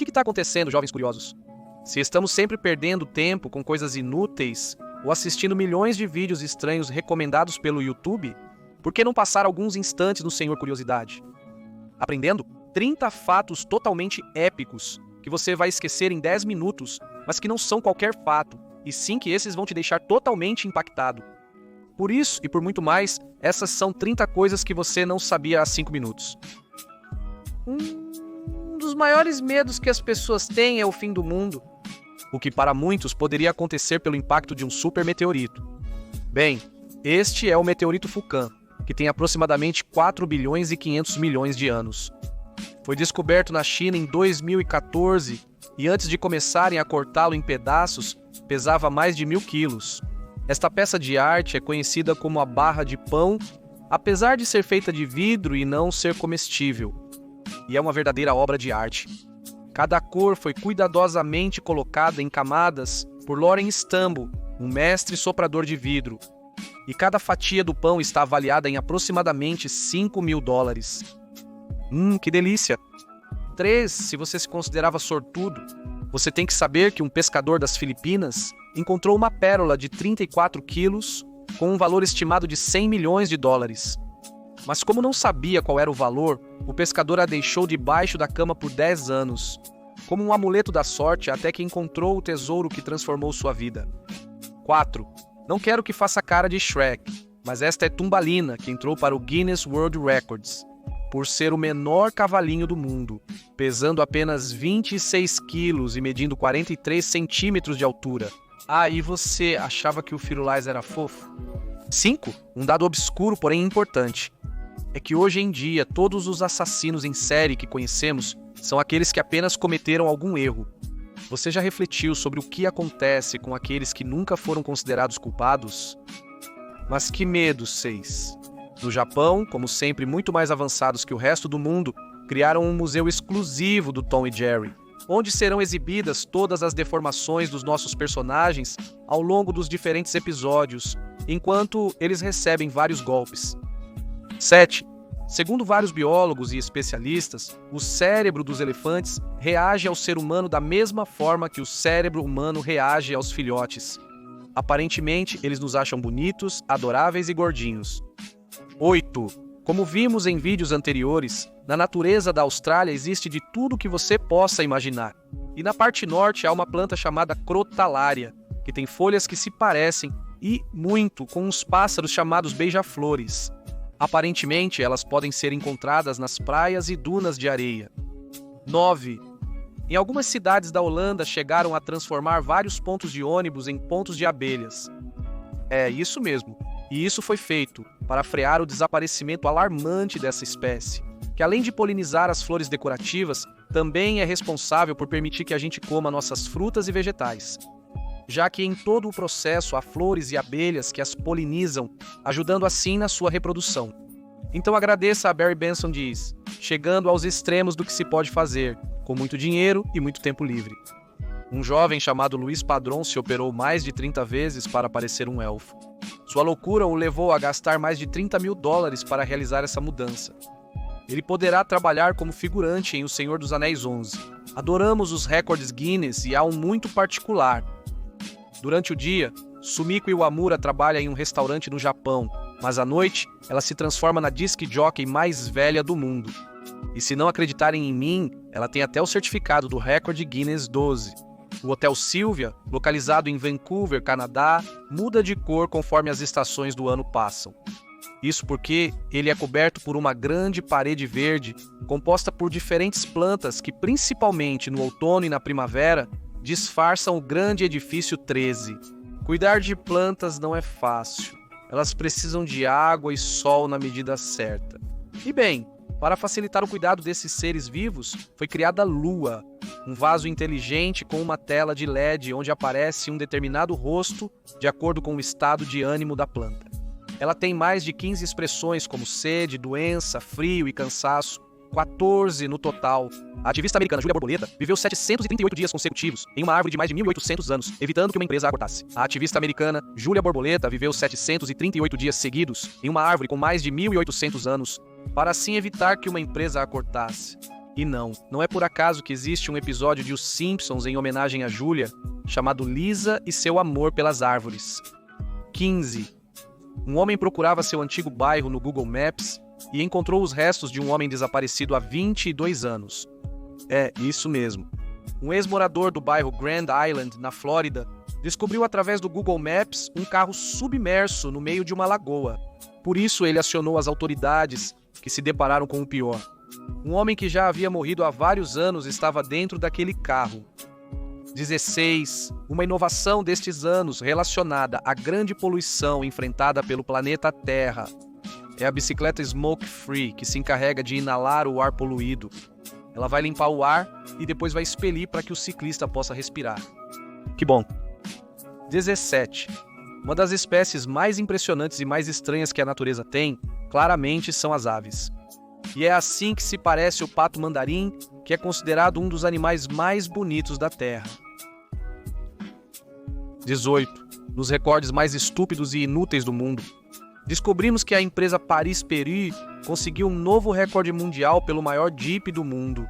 que está acontecendo, jovens curiosos? Se estamos sempre perdendo tempo com coisas inúteis ou assistindo milhões de vídeos estranhos recomendados pelo YouTube, por que não passar alguns instantes no Senhor Curiosidade? Aprendendo 30 fatos totalmente épicos que você vai esquecer em 10 minutos, mas que não são qualquer fato, e sim que esses vão te deixar totalmente impactado. Por isso e por muito mais, essas são 30 coisas que você não sabia há 5 minutos. Um dos maiores medos que as pessoas têm é o fim do mundo, o que para muitos poderia acontecer pelo impacto de um super meteorito. Bem, este é o meteorito Fucan, que tem aproximadamente 4 bilhões e 500 milhões de anos. Foi descoberto na China em 2014 e antes de começarem a cortá-lo em pedaços, pesava mais de 1.000 quilos. Esta peça de arte é conhecida como a barra de pão, apesar de ser feita de vidro e não ser comestível. E é uma verdadeira obra de arte. Cada cor foi cuidadosamente colocada em camadas por Loren Stambo, um mestre soprador de vidro. E cada fatia do pão está avaliada em aproximadamente $5.000. Que delícia! 3. Se você se considerava sortudo, você tem que saber que um pescador das Filipinas encontrou uma pérola de 34 quilos com um valor estimado de $100 milhões. Mas como não sabia qual era o valor, o pescador a deixou debaixo da cama por 10 anos, como um amuleto da sorte até que encontrou o tesouro que transformou sua vida. 4. Não quero que faça cara de Shrek, mas esta é Tumbalina, que entrou para o Guinness World Records, por ser o menor cavalinho do mundo, pesando apenas 26 quilos e medindo 43 centímetros de altura. E você achava que o Firulais era fofo? 5. Um dado obscuro, porém importante. É que hoje em dia todos os assassinos em série que conhecemos são aqueles que apenas cometeram algum erro. Você já refletiu sobre o que acontece com aqueles que nunca foram considerados culpados? Mas que medo, 6. No Japão, como sempre muito mais avançados que o resto do mundo, criaram um museu exclusivo do Tom e Jerry, onde serão exibidas todas as deformações dos nossos personagens ao longo dos diferentes episódios, enquanto eles recebem vários golpes. 7. Segundo vários biólogos e especialistas, o cérebro dos elefantes reage ao ser humano da mesma forma que o cérebro humano reage aos filhotes. Aparentemente, eles nos acham bonitos, adoráveis e gordinhos. 8. Como vimos em vídeos anteriores, na natureza da Austrália existe de tudo que você possa imaginar. E na parte norte há uma planta chamada Crotalária, que tem folhas que se parecem, e muito, com uns pássaros chamados beija-flores. Aparentemente, elas podem ser encontradas nas praias e dunas de areia. 9. Em algumas cidades da Holanda chegaram a transformar vários pontos de ônibus em pontos de abelhas. É isso mesmo. E isso foi feito para frear o desaparecimento alarmante dessa espécie, que além de polinizar as flores decorativas, também é responsável por permitir que a gente coma nossas frutas e vegetais, já que em todo o processo há flores e abelhas que as polinizam, ajudando assim na sua reprodução. Então agradeça a Barry Benson diz, chegando aos extremos do que se pode fazer, com muito dinheiro e muito tempo livre. Um jovem chamado Luiz Padrón se operou mais de 30 vezes para parecer um elfo. Sua loucura o levou a gastar mais de $30.000 para realizar essa mudança. Ele poderá trabalhar como figurante em O Senhor dos Anéis 11. Adoramos os recordes Guinness e há um muito particular. Durante o dia, Sumiko Iwamura trabalha em um restaurante no Japão, mas à noite ela se transforma na disc jockey mais velha do mundo. E se não acreditarem em mim, ela tem até o certificado do recorde Guinness 12. O Hotel Sylvia, localizado em Vancouver, Canadá, muda de cor conforme as estações do ano passam. Isso porque ele é coberto por uma grande parede verde, composta por diferentes plantas que, principalmente no outono e na primavera, disfarçam o grande edifício 13. Cuidar de plantas não é fácil. Elas precisam de água e sol na medida certa. E bem, para facilitar o cuidado desses seres vivos, foi criada a Lua, um vaso inteligente com uma tela de LED onde aparece um determinado rosto de acordo com o estado de ânimo da planta. Ela tem mais de 15 expressões como sede, doença, frio e cansaço, 14 no total. A ativista americana Julia Borboleta viveu 738 dias consecutivos em uma árvore de mais de 1.800 anos, evitando que uma empresa a cortasse. A ativista americana Julia Borboleta viveu 738 dias seguidos em uma árvore com mais de 1.800 anos, para assim evitar que uma empresa a cortasse. E não é por acaso que existe um episódio de Os Simpsons em homenagem a Julia, chamado Lisa e seu amor pelas árvores. 15. Um homem procurava seu antigo bairro no Google Maps e encontrou os restos de um homem desaparecido há 22 anos. É, isso mesmo. Um ex-morador do bairro Grand Island, na Flórida, descobriu através do Google Maps um carro submerso no meio de uma lagoa. Por isso ele acionou as autoridades, que se depararam com o pior. Um homem que já havia morrido há vários anos estava dentro daquele carro. 16. Uma inovação destes anos relacionada à grande poluição enfrentada pelo planeta Terra. É a bicicleta Smoke Free, que se encarrega de inalar o ar poluído. Ela vai limpar o ar e depois vai expelir para que o ciclista possa respirar. Que bom! 17. Uma das espécies mais impressionantes e mais estranhas que a natureza tem, claramente, são as aves. E é assim que se parece o pato mandarim, que é considerado um dos animais mais bonitos da Terra. 18. Nos recordes mais estúpidos e inúteis do mundo, descobrimos que a empresa Paris-Péri conseguiu um novo recorde mundial pelo maior Jeep do mundo.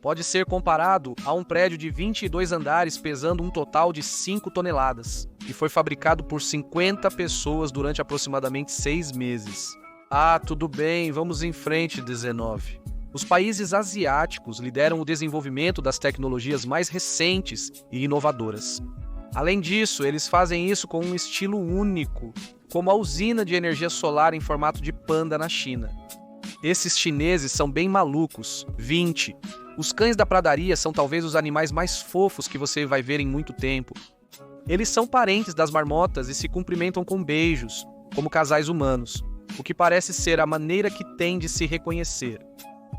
Pode ser comparado a um prédio de 22 andares pesando um total de 5 toneladas, e foi fabricado por 50 pessoas durante aproximadamente 6 meses. Ah, tudo bem, vamos em frente, 19. Os países asiáticos lideram o desenvolvimento das tecnologias mais recentes e inovadoras. Além disso, eles fazem isso com um estilo único, como a usina de energia solar em formato de panda na China. Esses chineses são bem malucos. 20. Os cães da pradaria são talvez os animais mais fofos que você vai ver em muito tempo. Eles são parentes das marmotas e se cumprimentam com beijos, como casais humanos, o que parece ser a maneira que têm de se reconhecer.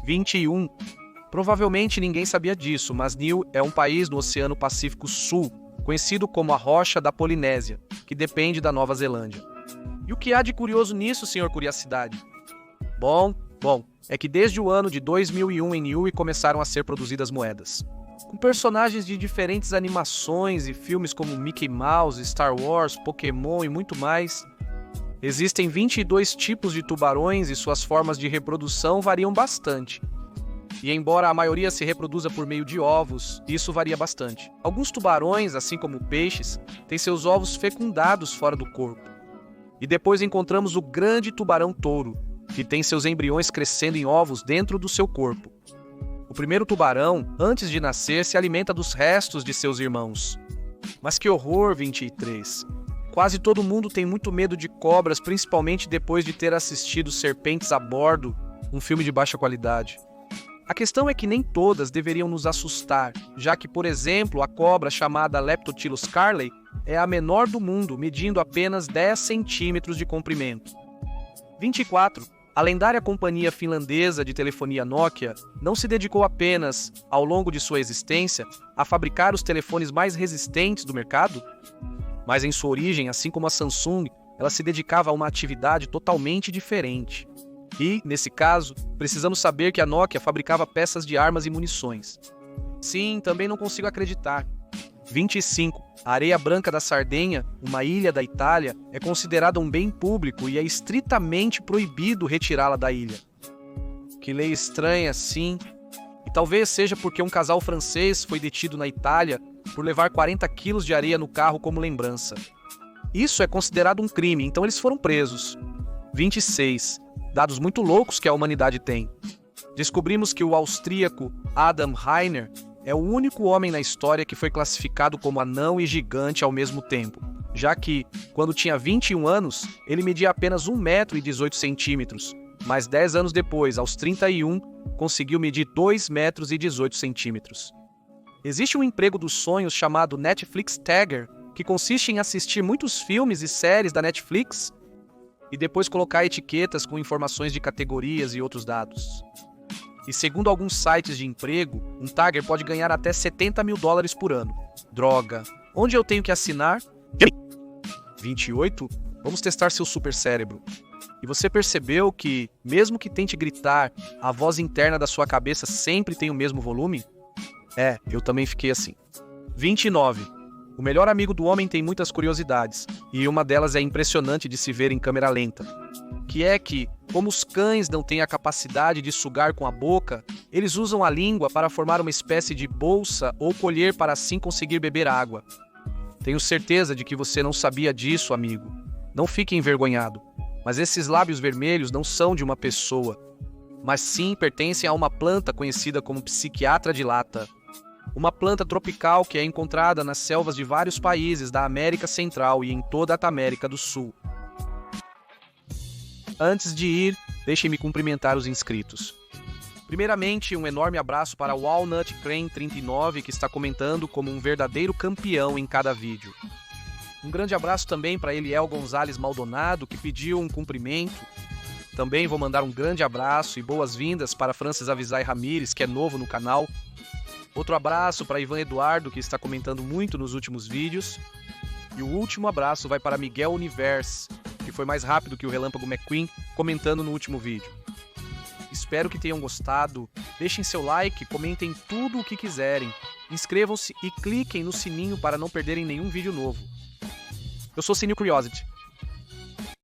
21. Provavelmente ninguém sabia disso, mas Niue é um país no Oceano Pacífico Sul, conhecido como a Rocha da Polinésia, que depende da Nova Zelândia. E o que há de curioso nisso, senhor Curiosidade? Bom, é que desde o ano de 2001 em Niue começaram a ser produzidas moedas. Com personagens de diferentes animações e filmes como Mickey Mouse, Star Wars, Pokémon e muito mais. Existem 22 tipos de tubarões e suas formas de reprodução variam bastante. E embora a maioria se reproduza por meio de ovos, isso varia bastante. Alguns tubarões, assim como peixes, têm seus ovos fecundados fora do corpo. E depois encontramos o grande tubarão-touro, que tem seus embriões crescendo em ovos dentro do seu corpo. O primeiro tubarão, antes de nascer, se alimenta dos restos de seus irmãos. Mas que horror, 23! Quase todo mundo tem muito medo de cobras, principalmente depois de ter assistido Serpentes a Bordo, um filme de baixa qualidade. A questão é que nem todas deveriam nos assustar, já que, por exemplo, a cobra chamada Leptotylus carley é a menor do mundo, medindo apenas 10 centímetros de comprimento. 24. A lendária companhia finlandesa de telefonia Nokia não se dedicou apenas, ao longo de sua existência, a fabricar os telefones mais resistentes do mercado? Mas em sua origem, assim como a Samsung, ela se dedicava a uma atividade totalmente diferente. E, nesse caso, precisamos saber que a Nokia fabricava peças de armas e munições. Sim, também não consigo acreditar. 25. A areia branca da Sardenha, uma ilha da Itália, é considerada um bem público e é estritamente proibido retirá-la da ilha. Que lei estranha, sim. E talvez seja porque um casal francês foi detido na Itália por levar 40 quilos de areia no carro como lembrança. Isso é considerado um crime, então eles foram presos. 26. Dados muito loucos que a humanidade tem. Descobrimos que o austríaco Adam Rainer é o único homem na história que foi classificado como anão e gigante ao mesmo tempo, já que, quando tinha 21 anos, ele media apenas 1,18 m, mas 10 anos depois, aos 31, conseguiu medir 2,18 m. Existe um emprego dos sonhos chamado Netflix Tagger, que consiste em assistir muitos filmes e séries da Netflix e depois colocar etiquetas com informações de categorias e outros dados. E segundo alguns sites de emprego, um tagger pode ganhar até $70 mil por ano. Droga! Onde eu tenho que assinar? 28. Vamos testar seu supercérebro. E você percebeu que, mesmo que tente gritar, a voz interna da sua cabeça sempre tem o mesmo volume? É, eu também fiquei assim. 29. O melhor amigo do homem tem muitas curiosidades, e uma delas é impressionante de se ver em câmera lenta, que é que, como os cães não têm a capacidade de sugar com a boca, eles usam a língua para formar uma espécie de bolsa ou colher para assim conseguir beber água. Tenho certeza de que você não sabia disso, amigo. Não fique envergonhado, mas esses lábios vermelhos não são de uma pessoa, mas sim pertencem a uma planta conhecida como psiquiatra de lata. Uma planta tropical que é encontrada nas selvas de vários países da América Central e em toda a América do Sul. Antes de ir, deixem-me cumprimentar os inscritos. Primeiramente, um enorme abraço para Walnut Crane 39, que está comentando como um verdadeiro campeão em cada vídeo. Um grande abraço também para Eliel Gonzalez Maldonado, que pediu um cumprimento. Também vou mandar um grande abraço e boas-vindas para Francis Avisai Ramires, que é novo no canal. Outro abraço para Ivan Eduardo, que está comentando muito nos últimos vídeos. E o último abraço vai para Miguel Universe, que foi mais rápido que o Relâmpago McQueen, comentando no último vídeo. Espero que tenham gostado. Deixem seu like, comentem tudo o que quiserem. Inscrevam-se e cliquem no sininho para não perderem nenhum vídeo novo. Eu sou Cine Curiosity.